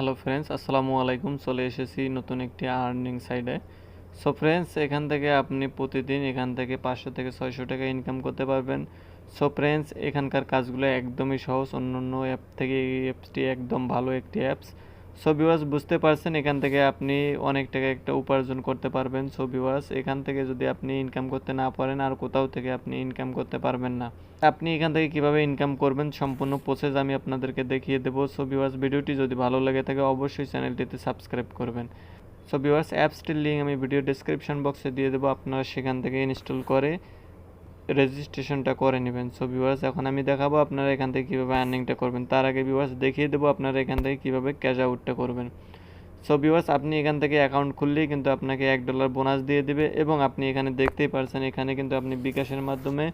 Hello friends, আসসালামু আলাইকুম। চলে এসেছি নতুন একটি আর্নিং সাইডে। সো ফ্রেন্ডস, এখান থেকে আপনি প্রতিদিন এখান থেকে 500 থেকে 600 টাকা ইনকাম করতে পারবেন। সো ফ্রেন্ডস, এখানকার কাজগুলো একদমই সহজ, অন্যান্য অ্যাপ থেকে এই অ্যাপসটি একদম ভালো একটি অ্যাপস। সো ভিউয়ার্স, বুঝতে পারছেন এখান থেকে আপনি অনেক টাকা একটা উপার্জন করতে পারবেন। সো ভিউয়ার্স, এখান থেকে যদি আপনি ইনকাম করতে না পারেন আর কোথাও থেকে আপনি ইনকাম করতে পারবেন না। আপনি এখান থেকে কিভাবে ইনকাম করবেন সম্পূর্ণ প্রসেস আমি আপনাদেরকে দেখিয়ে দেবো। সো ভিউয়ার্স, ভিডিওটি যদি ভালো লাগে থাকে অবশ্যই চ্যানেলটিতে সাবস্ক্রাইব করবেন। সো ভিউয়ার্স, অ্যাপসটির লিঙ্ক আমি ভিডিও ডেসক্রিপশন বক্সে দিয়ে দেবো, আপনারা সেখান থেকে ইনস্টল করে রেজিস্ট্রেশনটা করে নেবেন। সো ভিউয়ার্স, এখন আমি দেখাবো আপনারা এখান থেকে কীভাবে আর্নিংটা করবেন। তার আগে ভিউয়ার্স দেখিয়ে দেবো আপনারা এখান থেকে কীভাবে ক্যাশ আউটটা করবেন। সো ভিউয়ার্স, আপনি এখান থেকে অ্যাকাউন্ট খুললেই কিন্তু আপনাকে $1 বোনাস দিয়ে দিবে এবং আপনি এখানে দেখতেই পারছেন এখানে কিন্তু আপনি বিকাশের মাধ্যমে,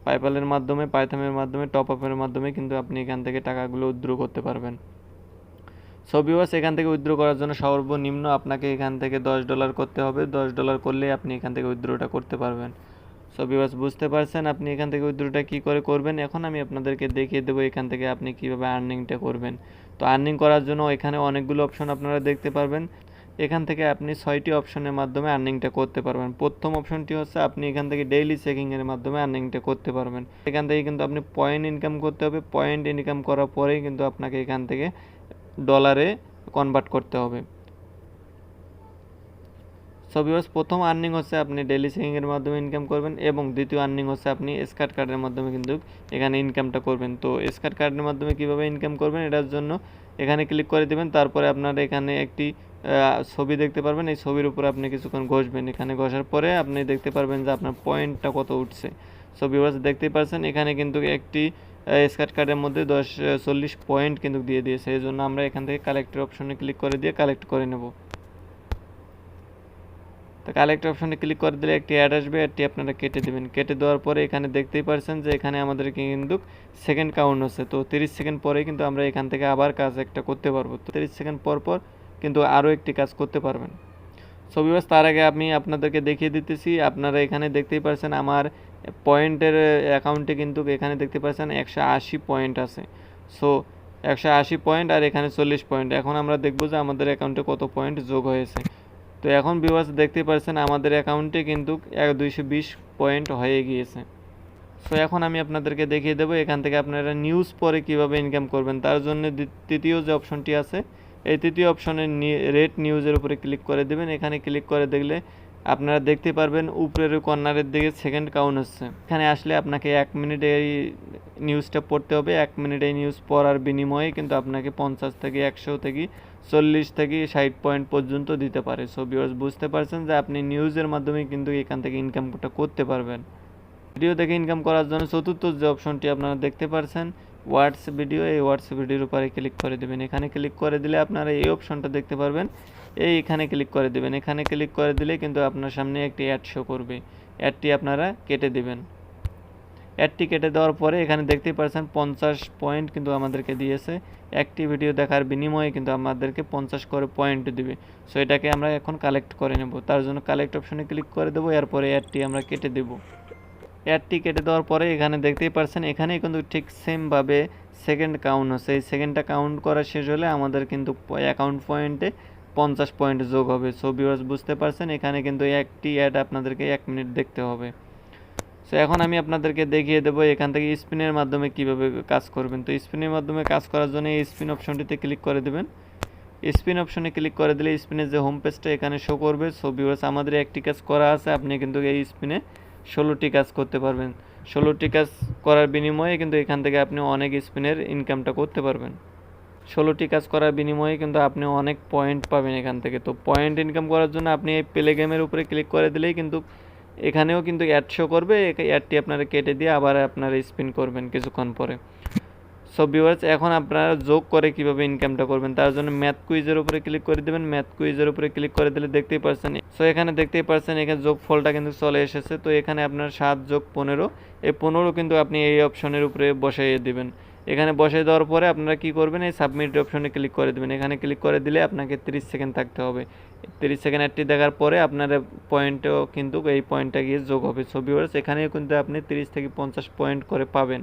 পাইপালের মাধ্যমে, পাইথমের মাধ্যমে, টপ আপের মাধ্যমে কিন্তু আপনি এখান থেকে টাকাগুলো উইথড্র করতে পারবেন। সো ভিউয়ার্স, এখান থেকে উইথড্র করার জন্য সর্বনিম্ন আপনাকে এখান থেকে $10 করতে হবে। $10 করলেই আপনি এখান থেকে উইথড্রটা করতে পারবেন। সো ভিউয়ার্স, বুঝতে পারছেন আপনি এখান থেকে উইথড্রটা কী করে করবেন। এখন আমি আপনাদেরকে দেখিয়ে দেবো এখান থেকে আপনি কীভাবে আর্নিংটা করবেন। তো আর্নিং করার জন্য এখানে অনেকগুলো অপশন আপনারা দেখতে পারবেন। এখান থেকে আপনি 6টি অপশনের মাধ্যমে আর্নিংটা করতে পারবেন। প্রথম অপশনটি হচ্ছে আপনি এখান থেকে ডেইলি চেকিংয়ের মাধ্যমে আর্নিংটা করতে পারবেন। এখান থেকে কিন্তু আপনি পয়েন্ট ইনকাম করতে হবে। পয়েন্ট ইনকাম করার পরেই কিন্তু আপনাকে এখান থেকে ডলারে কনভার্ট করতে হবে। সো ভিউয়ার্স, প্রথম আর্নিং হচ্ছে আপনি ডেইলি চেকিংয়ের মাধ্যমে ইনকাম করবেন এবং দ্বিতীয় আর্নিং হচ্ছে আপনি স্কার্ট কার্ডের মাধ্যমে কিন্তু এখানে ইনকামটা করবেন। তো স্কার্ট কার্ডের মাধ্যমে কীভাবে ইনকাম করবেন এটার জন্য এখানে ক্লিক করে দেবেন। তারপরে আপনারা এখানে একটি ছবি দেখতে পারবেন। এই ছবির উপরে আপনি কিছুক্ষণ ঘষবেন। এখানে ঘষার পরে আপনি দেখতে পারবেন যে আপনার পয়েন্টটা কত উঠছে। সো ভিউয়ার্স, দেখতেই পাচ্ছেন এখানে কিন্তু একটি স্কার্ট কার্ডের মধ্যে 40 পয়েন্ট কিন্তু দিয়ে দিয়েছে। এই জন্য আমরা এখান থেকে কালেক্টের অপশনে ক্লিক করে দিয়ে কালেক্ট করে নেব। তো কালেক্ট অপশনে ক্লিক করে দিলে একটি অ্যাড আসবে, অ্যাডটি আপনারা কেটে দেবেন। কেটে দেওয়ার পরে এখানে দেখতেই পারছেন যে এখানে আমাদেরকে কিন্তু সেকেন্ড কাউন্ট হচ্ছে। তো 30 সেকেন্ড পরে কিন্তু আমরা এখান থেকে আবার কাজ একটা করতে পারবো। তো 30 সেকেন্ড পর পর কিন্তু আরও একটি কাজ করতে পারবেন। সো ভিউয়ার্স, তার আগে আমি আপনাদেরকে দেখিয়ে দিতেছি। আপনারা এখানে দেখতেই পারছেন আমার পয়েন্টের অ্যাকাউন্টে কিন্তু এখানে দেখতে পাচ্ছেন 180 পয়েন্ট আছে। সো 180 পয়েন্ট আর এখানে 40 পয়েন্ট। এখন আমরা দেখব যে আমাদের অ্যাকাউন্টে কত পয়েন্ট যোগ হয়েছে। তো এখন ভিউয়ার্স দেখতে পাচ্ছেন আমাদের অ্যাকাউন্টে কিন্তু 220 পয়েন্ট হয়ে গিয়েছে। সো এখন আমি আপনাদেরকে দেখিয়ে দেবো এখান থেকে আপনারা নিউজ পরে কিভাবে ইনকাম করবেন। তার জন্য তৃতীয় যে অপশনটি আছে এই তৃতীয় অপশনে রেট নিউজের উপরে ক্লিক করে দেবেন। এখানে ক্লিক করে দেখলে আপনারা দেখতে পারবেন উপরের কর্নারের দিকে সেকেন্ড কাউন্ট হচ্ছে। এখানে আসলে আপনাকে 1 মিনিট এই নিউজটা পড়তে হবে। 1 মিনিট এই নিউজ পড়ার বিনিময়ে কিন্তু আপনাকে 50 থেকে 100 থেকে 40 থেকে 60 পয়েন্ট পর্যন্ত দিতে পারে। সো ভিউয়ার্স, বুঝতে পারছেন যে আপনি নিউজের মাধ্যমে কিন্তু এখান থেকে ইনকামটা করতে পারবেন। ভিডিও দেখে ইনকাম করার জন্য চতুর্থ যে অপশনটি আপনারা দেখতে পাচ্ছেন ওয়াটস ভিডিও, এই ওয়াটস ভিডিওর উপরে ক্লিক করে দেবেন। এখানে ক্লিক করে দিলে আপনারা এই অপশনটা দেখতে পারবেন। এখানে ক্লিক করে দেবেন। এখানে ক্লিক করে দিলে কিন্তু আপনার সামনে একটি অ্যাড শো করবে। অ্যাডটি আপনারা কেটে দেবেন। অ্যাডটি কেটে দেওয়ার পরে এখানে দেখতেই পাচ্ছেন 50 পয়েন্ট কিন্তু আমাদেরকে দিয়েছে। একটি ভিডিও দেখার বিনিময়ে কিন্তু আমাদেরকে 50 করে পয়েন্ট দিবে। সো এটাকে আমরা এখন কালেক্ট করে নেব। তার জন্য কালেক্ট অপশনে ক্লিক করে দেবো। এরপরে অ্যাডটি আমরা কেটে দেব। অ্যাডটি কেটে দেওয়ার পরে এখানে দেখতেই পাচ্ছেন এখানেই কিন্তু ঠিক সেমভাবে সেকেন্ড কাউন্ট হচ্ছে। এই সেকেন্ডটা কাউন্ট করা শেষ হলে আমাদের কিন্তু অ্যাকাউন্ট পয়েন্টে 50 পয়েন্ট যোগ হবে। সো ভিউয়ার্স, বুঝতে পারছেন এখানে কিন্তু একটি অ্যাড আপনাদেরকে 1 মিনিট দেখতে হবে। সো এখন আমি আপনাদেরকে দেখিয়ে দেবো এখান থেকে স্পিনের মাধ্যমে কিভাবে কাজ করবেন। তো স্পিনের মাধ্যমে কাজ করার জন্য এই স্পিন অপশনটিতে ক্লিক করে দেবেন। স্পিন অপশনে ক্লিক করে দিলে স্পিনের যে হোম পেজটা এখানে শো করবে। সো ভিউয়ার্স, আমাদের একটি কাজ করা আছে, আপনি কিন্তু এই স্পিনে 16টি কাজ করতে পারবেন। 16টি কাজ করার বিনিময়ে কিন্তু এখান থেকে আপনি অনেক স্পিনের ইনকামটা করতে পারবেন। 16টি কাজ করার বিনিময়ে কিন্তু আপনি অনেক পয়েন্ট পাবেন এখান থেকে। তো পয়েন্ট ইনকাম করার জন্য আপনি এই প্লে গেমের উপরে ক্লিক করে দিলেই কিন্তু এখানেও কিন্তু অ্যাড শো করবে। অ্যাডটি আপনারা কেটে দিয়ে আবার আপনারা স্পিন করবেন কিছুক্ষণ পরে। সো ভিউয়ার্স, এখন আপনারা যোগ করে কিভাবে ইনকামটা করবেন তার জন্য ম্যাথ কুইজের উপরে ক্লিক করে দেবেন। ম্যাথ কুইজের উপরে ক্লিক করে দিলে দেখতেই পাচ্ছেন। সো এখানে দেখতেই পাচ্ছেন এখানে যোগ ফলটা কিন্তু চলে এসেছে। তো এখানে আপনার 7 যোগ 15, এই 15 কিন্তু আপনি এই অপশনের উপরে বসাইয়ে দিবেন। এখানে বসাই দেওয়ার পরে আপনারা কি করবেন, এই সাবমিট অপশনে ক্লিক করে দেবেন। এখানে ক্লিক করে দিলে আপনাকে 30 সেকেন্ড থাকতে হবে। 30 সেকেন্ড অ্যাডটি দেখার পরে আপনার পয়েন্টও কিন্তু এই পয়েন্টটা গিয়ে যোগ হবে। সো ভিউয়ার্স, এখানেও কিন্তু আপনি 30 থেকে 50 পয়েন্ট করে পাবেন।